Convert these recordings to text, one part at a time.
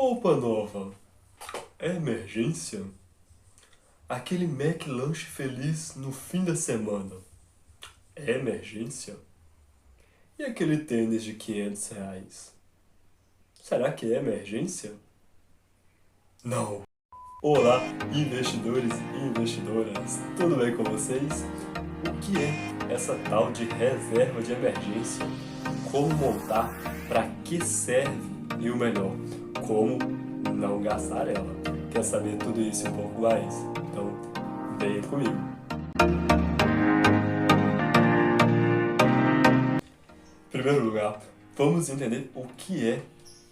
Roupa nova é emergência? Aquele McLanche feliz no fim da semana é emergência? E aquele tênis de R$ 500? Será que é emergência? Não. Olá, investidores e investidoras, tudo bem com vocês? O que é essa tal de reserva de emergência? Como montar? Para que serve? E o melhor, como não gastar ela? Quer saber tudo isso e um pouco mais? Então, venha comigo. Em primeiro lugar, vamos entender o que é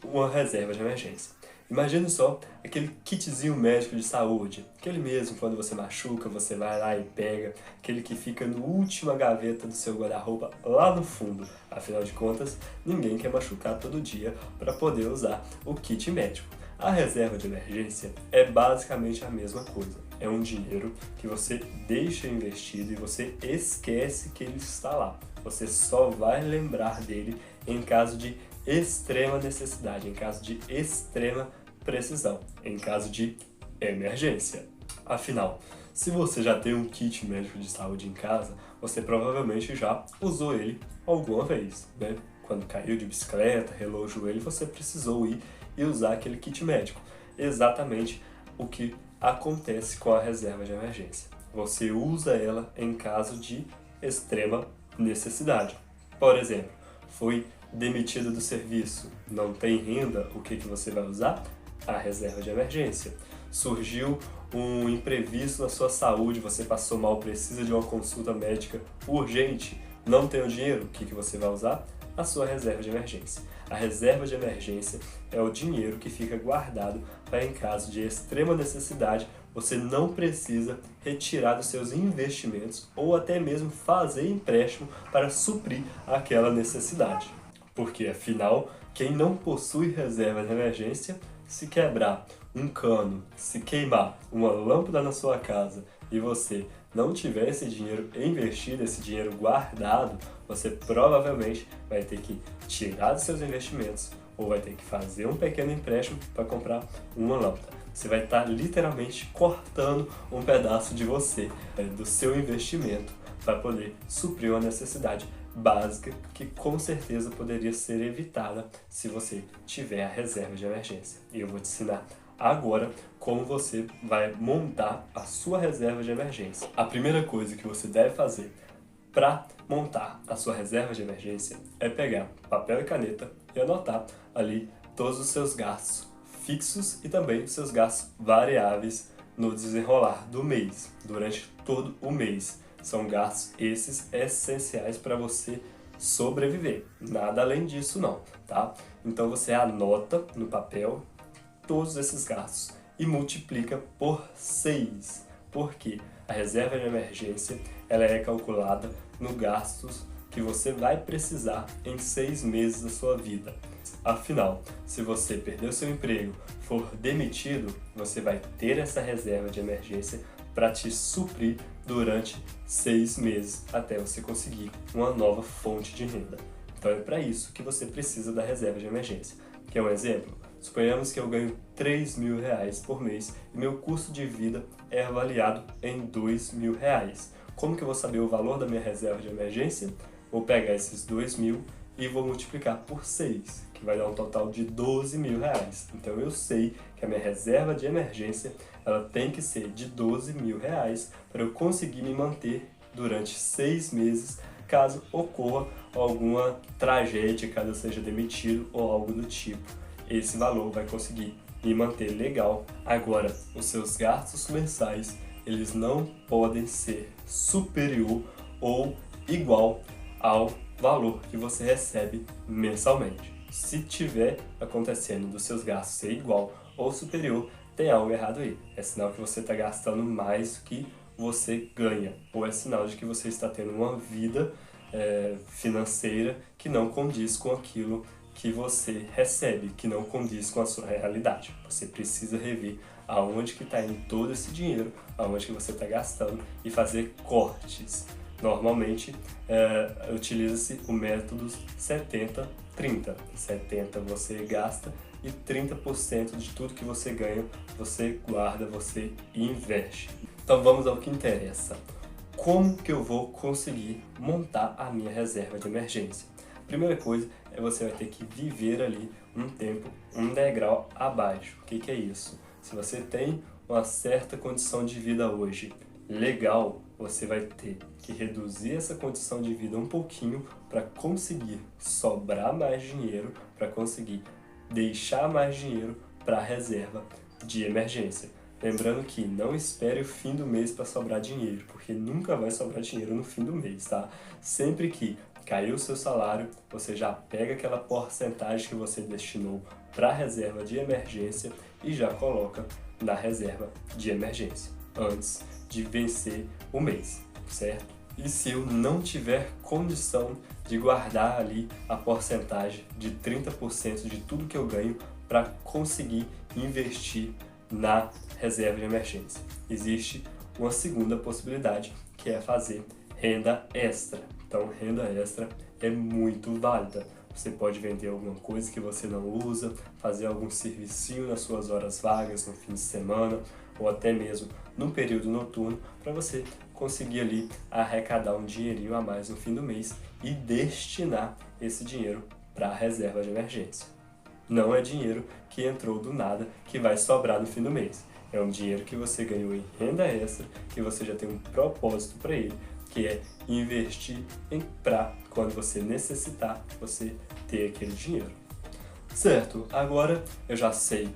uma reserva de emergência. Imagine só aquele kitzinho médico de saúde, aquele mesmo quando você machuca, você vai lá e pega, aquele que fica na última gaveta do seu guarda-roupa lá no fundo. Afinal de contas, ninguém quer machucar todo dia para poder usar o kit médico. A reserva de emergência é basicamente a mesma coisa. É um dinheiro que você deixa investido e você esquece que ele está lá. Você só vai lembrar dele em caso de extrema necessidade, em caso de extrema precisão, em caso de emergência. Afinal, se você já tem um kit médico de saúde em casa, você provavelmente já usou ele alguma vez, né? Quando caiu de bicicleta, relou o joelho, você precisou ir e usar aquele kit médico. Exatamente o que acontece com a reserva de emergência. Você usa ela em caso de extrema necessidade. Por exemplo, foi demitido do serviço, não tem renda, o que você vai usar? A reserva de emergência. Surgiu um imprevisto na sua saúde, você passou mal, precisa de uma consulta médica urgente, não tem o dinheiro, o que você vai usar? A sua reserva de emergência. A reserva de emergência é o dinheiro que fica guardado para, em caso de extrema necessidade, você não precisa retirar dos seus investimentos ou até mesmo fazer empréstimo para suprir aquela necessidade. Porque, afinal, quem não possui reserva de emergência, se quebrar um cano, se queimar uma lâmpada na sua casa e você não tiver esse dinheiro investido, esse dinheiro guardado, você provavelmente vai ter que tirar dos seus investimentos ou vai ter que fazer um pequeno empréstimo para comprar uma lâmpada. Você vai estar literalmente cortando um pedaço de você, do seu investimento, para poder suprir uma necessidade básica que com certeza poderia ser evitada se você tiver a reserva de emergência. E eu vou te ensinar agora como você vai montar a sua reserva de emergência. A primeira coisa que você deve fazer para montar a sua reserva de emergência é pegar papel e caneta e anotar ali todos os seus gastos fixos e também os seus gastos variáveis no desenrolar do mês, durante todo o mês. São gastos esses essenciais para você sobreviver. Nada além disso não, tá? Então você anota no papel todos esses gastos e multiplica por 6. Por quê? A reserva de emergência ela é calculada no gastos que você vai precisar em 6 meses da sua vida. Afinal, se você perder o seu emprego, for demitido, você vai ter essa reserva de emergência para te suprir durante 6 meses até você conseguir uma nova fonte de renda. Então é para isso que você precisa da reserva de emergência. Quer um exemplo? Suponhamos que eu ganho R$ 3.000 por mês e meu custo de vida é avaliado em R$ 2.000. Como que eu vou saber o valor da minha reserva de emergência? Vou pegar esses 2.000 e vou multiplicar por 6, que vai dar um total de R$ 12.000. Então eu sei que a minha reserva de emergência ela tem que ser de R$ 12.000 para eu conseguir me manter durante 6 meses caso ocorra alguma tragédia, caso eu seja demitido ou algo do tipo. Esse valor vai conseguir me manter legal. Agora, os seus gastos mensais eles não podem ser superior ou igual ao valor que você recebe mensalmente. Se tiver acontecendo dos seus gastos ser igual ou superior, tem algo errado aí. É sinal que você está gastando mais do que você ganha, ou é sinal de que você está tendo uma vida financeira que não condiz com aquilo que você recebe, que não condiz com a sua realidade. Você precisa rever aonde que está indo todo esse dinheiro, aonde que você está gastando e fazer cortes. Normalmente, utiliza-se o método 70-30. 70 você gasta, e 30% de tudo que você ganha, você guarda, você investe. Então vamos ao que interessa. Como que eu vou conseguir montar a minha reserva de emergência? Primeira coisa é você vai ter que viver ali um tempo, um degrau abaixo. O que é isso? Se você tem uma certa condição de vida hoje legal, você vai ter que reduzir essa condição de vida um pouquinho para conseguir sobrar mais dinheiro, para conseguir deixar mais dinheiro para a reserva de emergência. Lembrando que não espere o fim do mês para sobrar dinheiro, porque nunca vai sobrar dinheiro no fim do mês, tá? Sempre que caiu o seu salário, você já pega aquela porcentagem que você destinou para a reserva de emergência e já coloca na reserva de emergência, antes de vencer o mês, certo? E se eu não tiver condição de guardar ali a porcentagem de 30% de tudo que eu ganho para conseguir investir na reserva de emergência? Existe uma segunda possibilidade, que é fazer renda extra. Então, renda extra é muito válida. Você pode vender alguma coisa que você não usa, fazer algum servicinho nas suas horas vagas no fim de semana, ou até mesmo no período noturno, para você conseguir ali arrecadar um dinheirinho a mais no fim do mês e destinar esse dinheiro para a reserva de emergência. Não é dinheiro que entrou do nada que vai sobrar no fim do mês. É um dinheiro que você ganhou em renda extra, que você já tem um propósito para ele, que é investir para quando você necessitar, você ter aquele dinheiro. Certo, agora eu já sei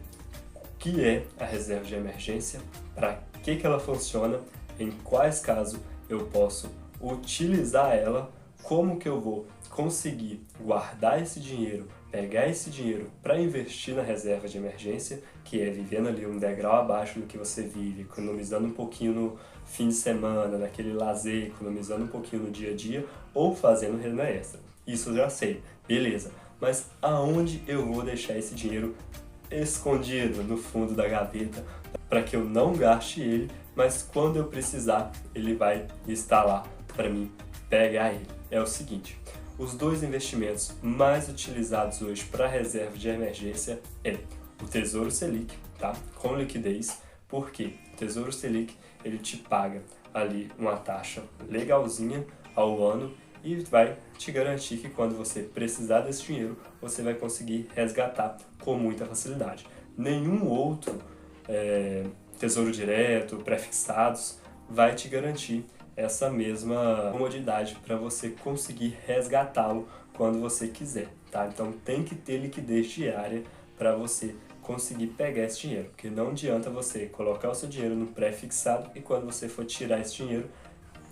o que é a reserva de emergência, para que ela funciona, em quais casos eu posso utilizar ela, como que eu vou conseguir guardar esse dinheiro, pegar esse dinheiro para investir na reserva de emergência, que é vivendo ali um degrau abaixo do que você vive, economizando um pouquinho no fim de semana, naquele lazer, economizando um pouquinho no dia a dia, ou fazendo renda extra. Isso eu já sei, beleza. Mas aonde eu vou deixar esse dinheiro escondido no fundo da gaveta para que eu não gaste ele, mas quando eu precisar, ele vai estar lá para mim pegar ele? É o seguinte: os dois investimentos mais utilizados hoje para reserva de emergência é o Tesouro Selic, tá? Com liquidez, porque o Tesouro Selic ele te paga ali uma taxa legalzinha ao ano e vai te garantir que quando você precisar desse dinheiro, você vai conseguir resgatar com muita facilidade. Nenhum outro Tesouro Direto, pré-fixados, vai te garantir essa mesma comodidade para você conseguir resgatá-lo quando você quiser, tá? Então tem que ter liquidez diária para você conseguir pegar esse dinheiro, porque não adianta você colocar o seu dinheiro no pré-fixado e quando você for tirar esse dinheiro,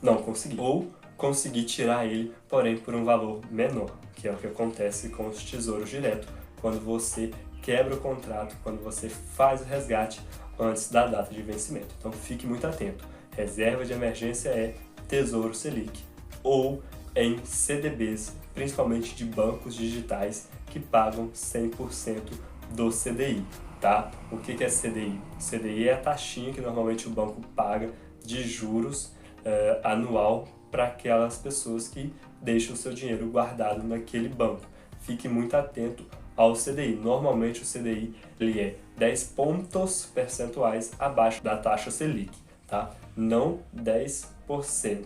não conseguir. Ou conseguir tirar ele, porém por um valor menor, que é o que acontece com os tesouros direto, quando você quebra o contrato, quando você faz o resgate antes da data de vencimento. Então fique muito atento. Reserva de emergência é Tesouro Selic ou em CDBs, principalmente de bancos digitais que pagam 100% do CDI, tá? O que é CDI? CDI é a taxinha que normalmente o banco paga de juros anual para aquelas pessoas que deixam o seu dinheiro guardado naquele banco. Fique muito atento ao CDI. Normalmente o CDI ele é 10 pontos percentuais abaixo da taxa Selic, tá? Não 10%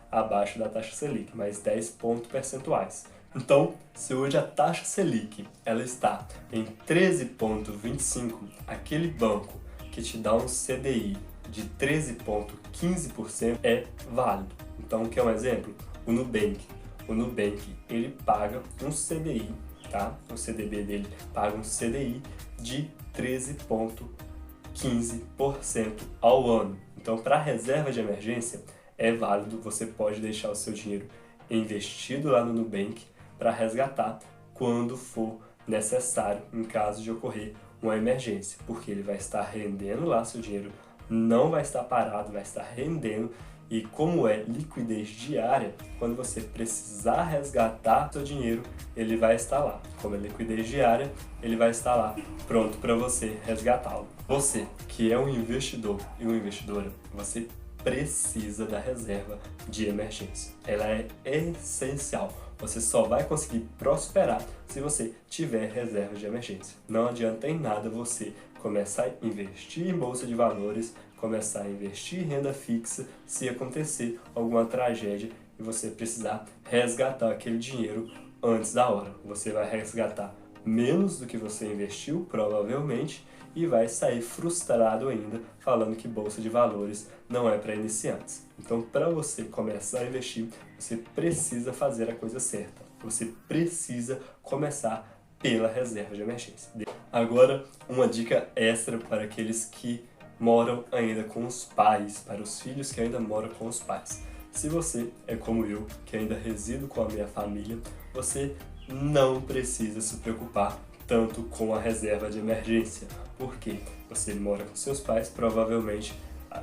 abaixo da taxa Selic, mas 10 pontos percentuais. Então, se hoje a taxa Selic ela está em 13,25, aquele banco que te dá um CDI de 13,15% é válido. Então, quer um exemplo? O Nubank. O Nubank ele paga um CDI, tá? O CDB dele paga um CDI de 13,15% ao ano. Então, para a reserva de emergência, é válido, você pode deixar o seu dinheiro investido lá no Nubank para resgatar quando for necessário, em caso de ocorrer uma emergência, porque ele vai estar rendendo lá, seu dinheiro não vai estar parado, vai estar rendendo. E como é liquidez diária, quando você precisar resgatar seu dinheiro, ele vai estar lá. Como é liquidez diária, ele vai estar lá, pronto para você resgatá-lo. Você, que é um investidor e uma investidora, você precisa da reserva de emergência. Ela é essencial. Você só vai conseguir prosperar se você tiver reserva de emergência. Não adianta em nada você começar a investir em bolsa de valores, começar a investir em renda fixa, se acontecer alguma tragédia e você precisar resgatar aquele dinheiro antes da hora. Você vai resgatar menos do que você investiu, provavelmente, e vai sair frustrado ainda, falando que bolsa de valores não é para iniciantes. Então, para você começar a investir, você precisa fazer a coisa certa. Você precisa começar pela reserva de emergência. Agora, uma dica extra para aqueles que moram ainda com os pais, para os filhos que ainda moram com os pais. Se você é como eu, que ainda resido com a minha família, você não precisa se preocupar tanto com a reserva de emergência, porque você mora com seus pais, provavelmente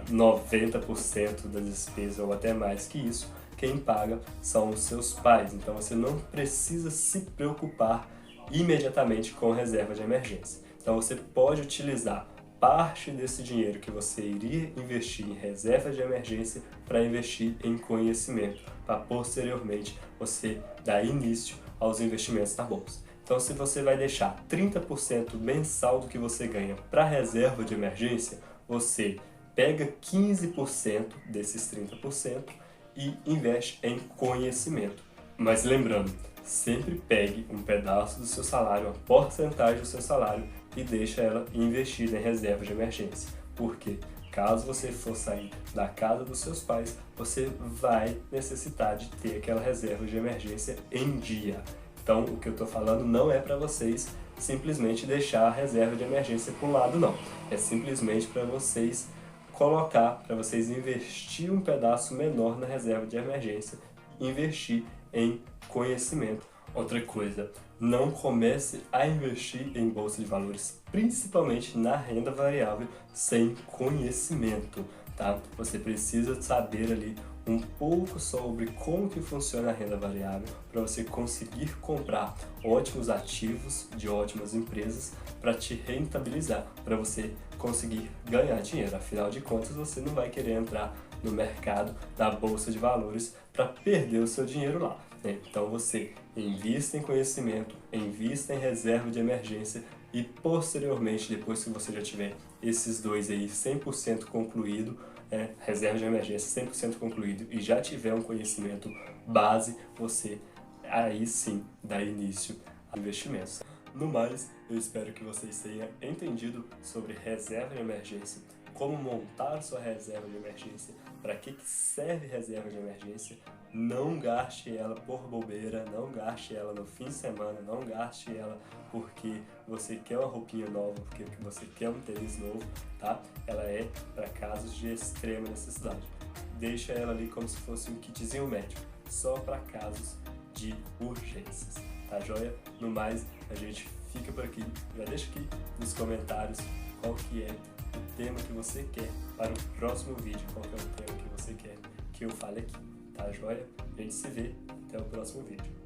90% das despesas ou até mais que isso, quem paga são os seus pais. Então você não precisa se preocupar imediatamente com a reserva de emergência. Então você pode utilizar parte desse dinheiro que você iria investir em reserva de emergência para investir em conhecimento, para posteriormente você dar início aos investimentos na bolsa. Então, se você vai deixar 30% mensal do que você ganha para reserva de emergência, você pega 15% desses 30% e investe em conhecimento. Mas lembrando, sempre pegue um pedaço do seu salário, uma porcentagem do seu salário e deixa ela investida em reserva de emergência. Porque caso você for sair da casa dos seus pais, você vai necessitar de ter aquela reserva de emergência em dia. Então, o que eu estou falando não é para vocês simplesmente deixar a reserva de emergência para um lado, não. É simplesmente para vocês colocar, para vocês investir um pedaço menor na reserva de emergência, investir em conhecimento. Outra coisa, não comece a investir em bolsa de valores, principalmente na renda variável, sem conhecimento, tá? Você precisa saber ali um pouco sobre como que funciona a renda variável para você conseguir comprar ótimos ativos de ótimas empresas para te rentabilizar, para você conseguir ganhar dinheiro. Afinal de contas, você não vai querer entrar no mercado da bolsa de valores para perder o seu dinheiro lá, né? Então você invista em conhecimento, invista em reserva de emergência e posteriormente, depois que você já tiver esses dois aí 100% concluído, reserva de emergência 100% concluído e já tiver um conhecimento base, você aí sim dá início a investimentos. No mais, eu espero que vocês tenham entendido sobre reserva de emergência, como montar sua reserva de emergência, para que serve reserva de emergência. Não gaste ela por bobeira, não gaste ela no fim de semana, não gaste ela porque você quer uma roupinha nova, porque você quer um tênis novo, tá? Ela é para casos de extrema necessidade. Deixa ela ali como se fosse um kitzinho médico, só para casos de urgências, tá joia? No mais, a gente fica por aqui. Já deixa aqui nos comentários qual que é o tema que você quer para o próximo vídeo, qual que é o tema que você quer que eu fale aqui, tá joia? A gente se vê, até o próximo vídeo.